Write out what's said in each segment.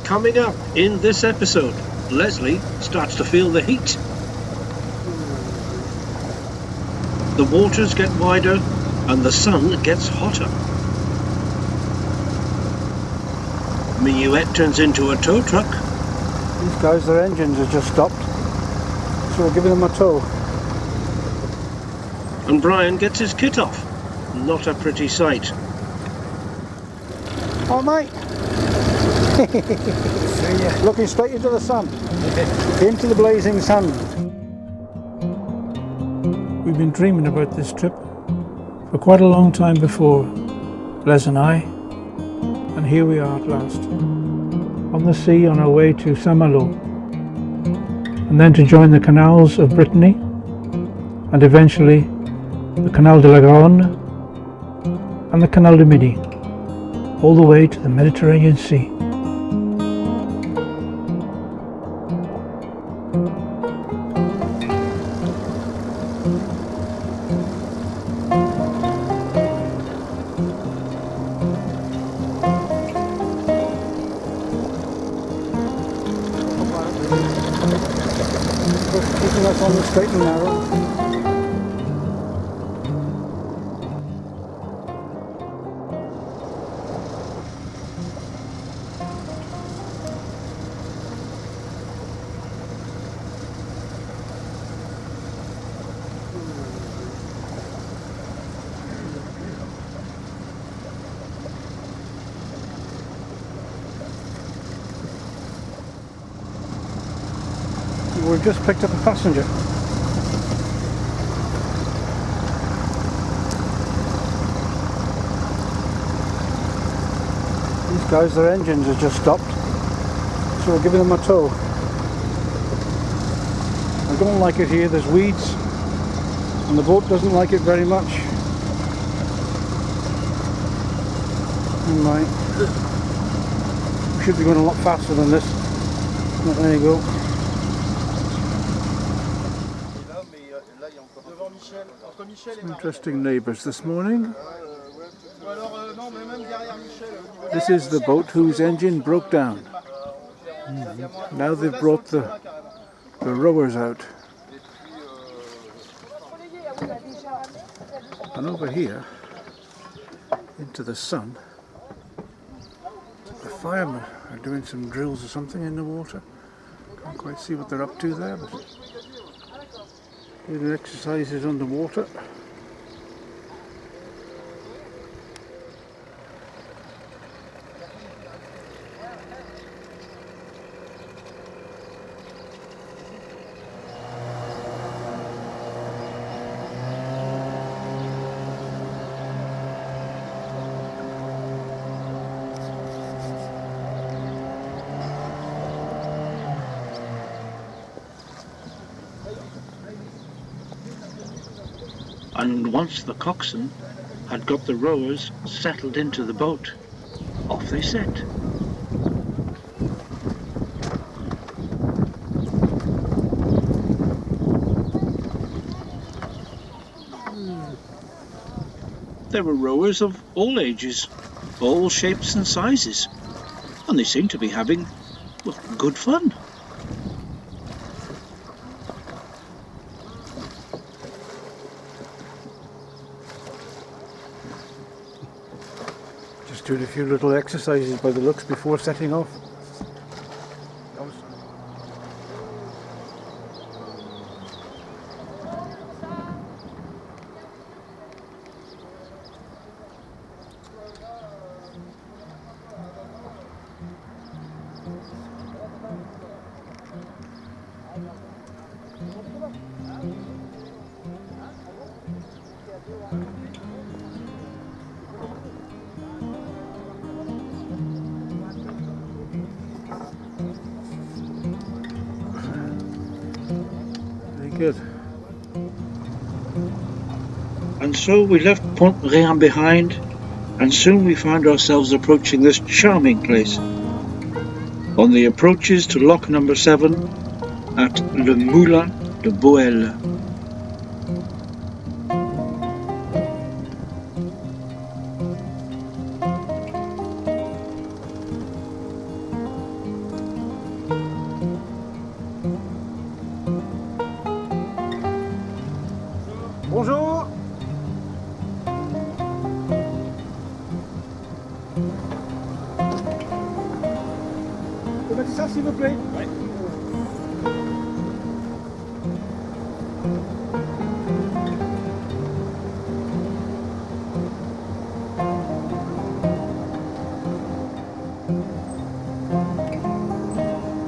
Coming up in this episode, Leslie starts to feel the heat. The waters get wider and the sun gets hotter. Minuet turns into a tow truck. These guys, their engines have just stopped, so we're giving them a tow. And Brian gets his kit off. Not a pretty sight. Oh mate! Looking straight into the sun. Into the blazing sun. We've been dreaming about this trip for quite a long time before, Les and I, and here we are at last. On the sea on our way to Saint-Malo, and then to join the canals of Brittany, and eventually the Canal de la Garonne and the Canal du Midi, all the way to the Mediterranean Sea. Keeping us on the straight and narrow. We've just picked up a passenger. These guys, their engines have just stopped, so we're giving them a tow. I don't like it here, there's weeds, and the boat doesn't like it very much. Right. We should be going a lot faster than this. But there you go. Some interesting neighbours this morning. This is the boat whose engine broke down. Now they've brought the rowers out. And over here, into the sun, the firemen are doing some drills or something in the water. Can't quite see what they're up to there, but doing exercises underwater. And once the coxswain had got the rowers settled into the boat, off they set. There were rowers of all ages, all shapes and sizes, and they seemed to be having, well, good fun. Just doing a few little exercises by the looks before setting off. Good. And so we left Pont-Réan behind, and soon we found ourselves approaching this charming place. On the approaches to lock number 7 at Le Moulin de Boël. Vous mettez ça s'il vous plaît. Oui.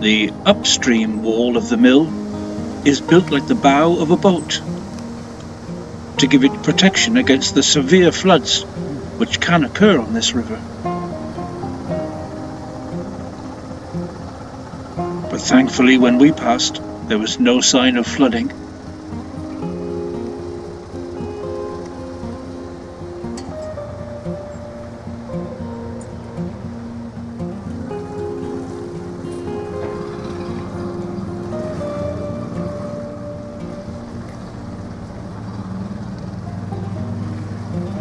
The upstream wall of the mill is built like the bow of a boat to give it protection against the severe floods which can occur on this river. But thankfully, when we passed, there was no sign of flooding.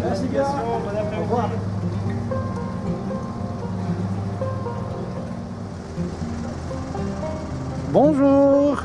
Merci bien. Au revoir. Bonjour.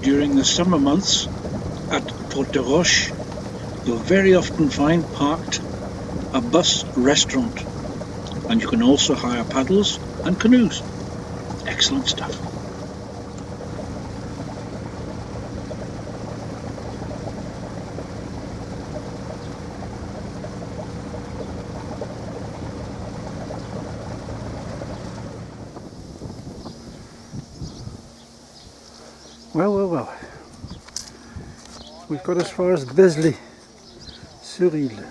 During the summer months at Porte de Roche, you'll very often find parked a bus restaurant, and you can also hire paddles and canoes. Excellent stuff. Well. We've got as far as Besley-sur-Isle.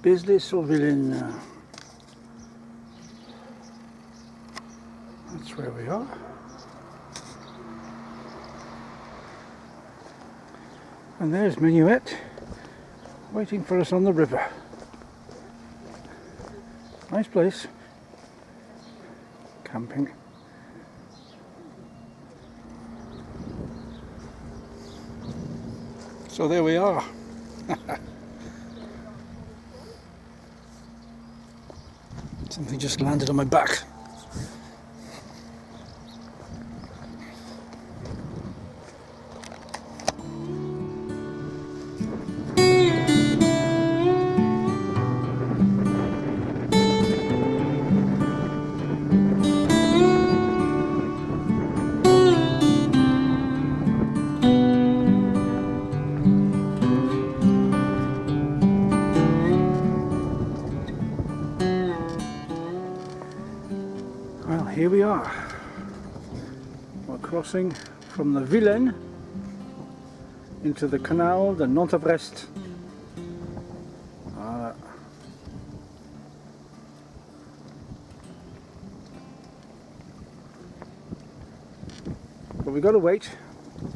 Besley-sur-Vilaine. That's where we are. And there's Minuet waiting for us on the river. Nice place. Camping. So there we are. Something just landed on my back. Well, here we are. We're crossing from the Vilaine into the canal de Nantes-Brest. But we've got to wait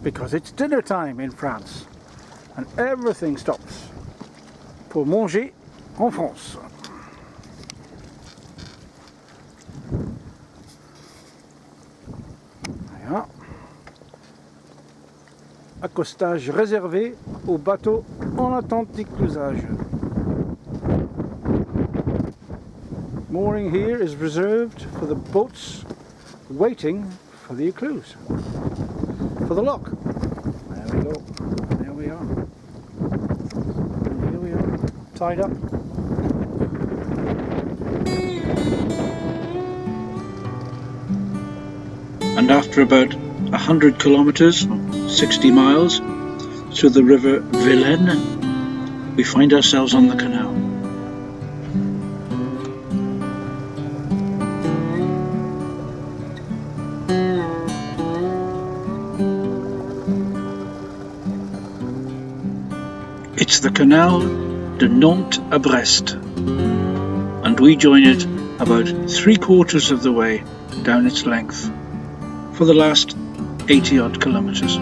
because it's dinner time in France and everything stops pour manger en France. Voilà. Accostage réservé aux bateaux en attente d'éclousage. Mooring here is reserved for the boats waiting for the ecluse, for the lock. There we go. There we are. And here we are, tied up. And after about 100 kilometers, 60 miles, through the river Vilaine, we find ourselves on the canal. It's the Canal de Nantes à Brest, and we join it about 3/4 of the way down its length for the last 80 odd kilometers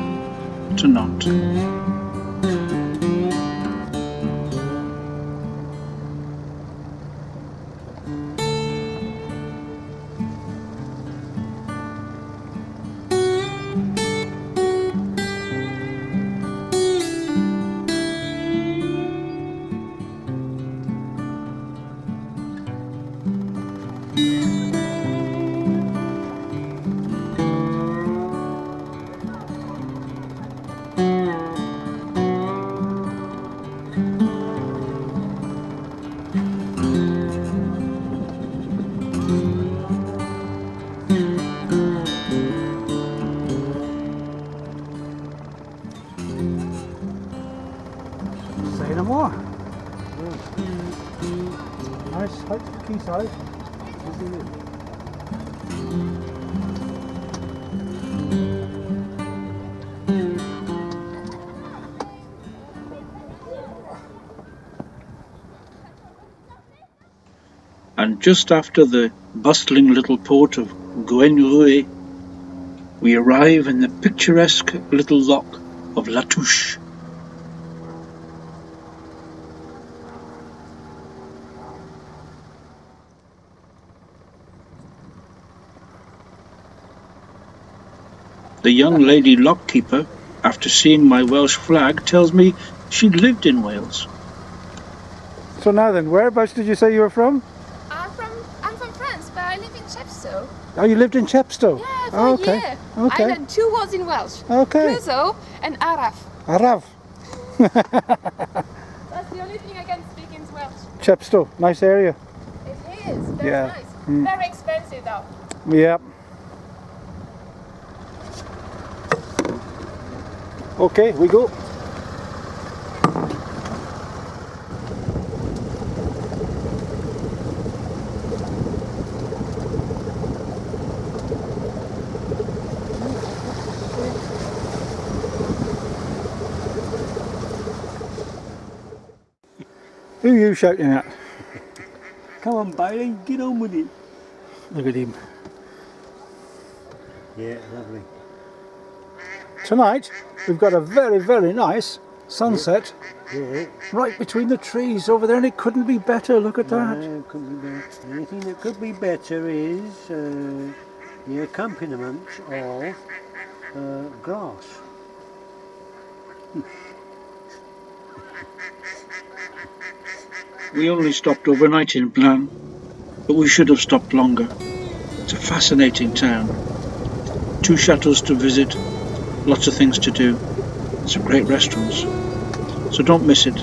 to Nantes. Say no more. Nice height for the quayside. And just after the bustling little port of Gouenrouet, we arrive in the picturesque little lock of La Touche. The young lady lockkeeper, after seeing my Welsh flag, tells me she lived in Wales. So now then, whereabouts did you say you were from? I'm from France, but I live in Chepstow. Oh, you lived in Chepstow? Yeah, for Oh, a year. Okay. I learned 2 words in Welsh. Okay. Cluzo and Araf. Araf. That's the only thing I can speak in Welsh. Chepstow, nice area. It is. Very Yeah. nice. Mm. Very expensive though. Yeah. Okay, we go. Who are you shouting at? Come on, Bailey, get on with it. Look at him. Yeah, lovely. Tonight we've got a very, very nice sunset Yeah, right between the trees over there, and it couldn't be better. Look at that. no, couldn't be better. The only thing that could be better is the accompaniment of grass. We only stopped overnight in Blan, but we should have stopped longer. It's a fascinating town. 2 chateaux to visit, lots of things to do, and some great restaurants. So don't miss it.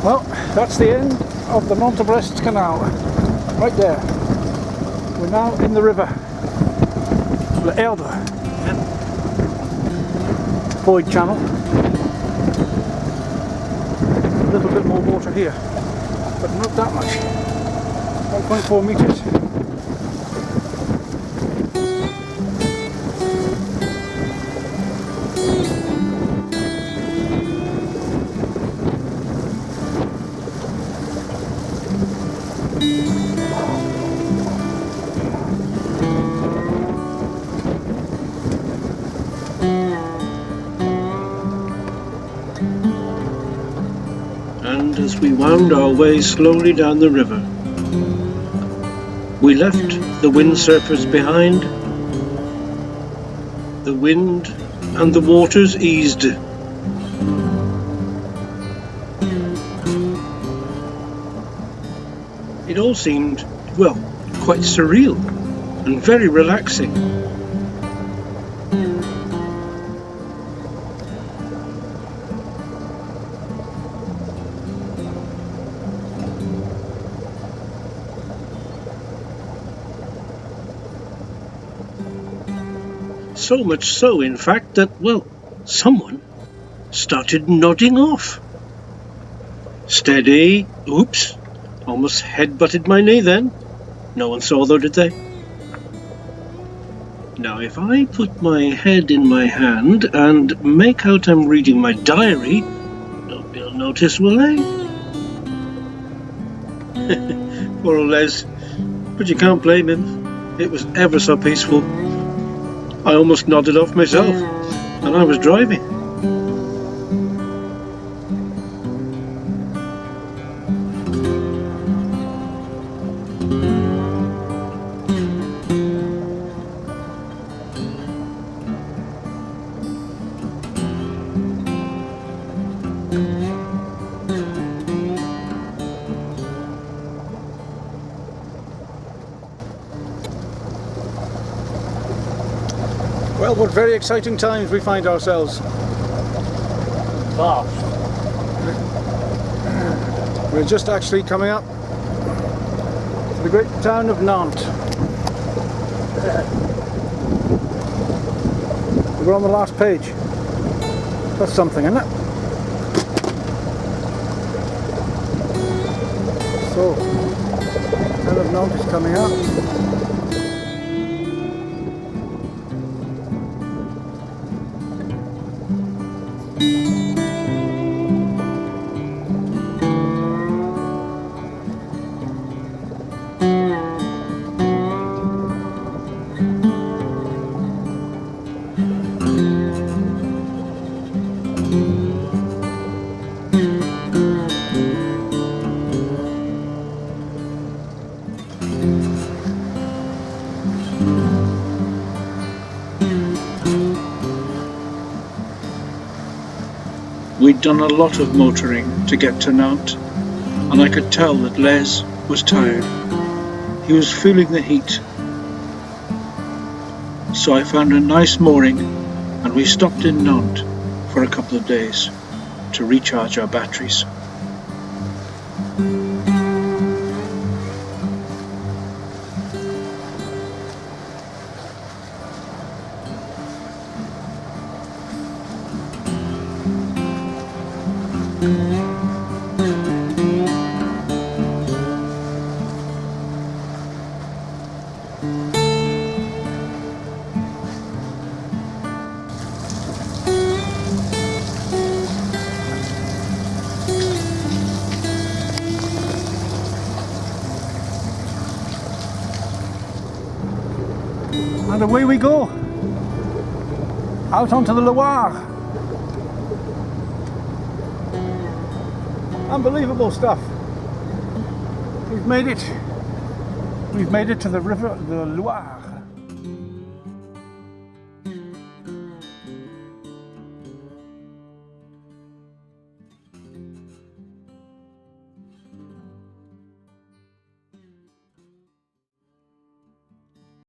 Well, that's the end of the Nantes à Brest Canal. Right there. We're now in the river. The Elde. Void channel. A little bit more water here, but not that much. 1.4 meters. as we wound our way slowly down the river. We left the windsurfers behind. The wind and the waters eased. It all seemed, well, quite surreal and very relaxing. So much so, in fact, that, well, someone started nodding off. Steady. Oops. Almost head-butted my knee then. No one saw though, did they? Now, if I put my head in my hand and make out I'm reading my diary, nobody'll notice, will they? Poor old Les. But you can't blame him. It was ever so peaceful. I almost nodded off myself, and I was driving. Well, what very exciting times we find ourselves. We're just actually coming up to the great town of Nantes. We're on the last page. That's something, isn't it? So, town of Nantes is coming up. We'd done a lot of motoring to get to Nantes, and I could tell that Les was tired. He was feeling the heat. So I found a nice mooring, and we stopped in Nantes for a couple of days to recharge our batteries. And away we go, out onto the Loire. Unbelievable stuff. We've made it to the river, the Loire.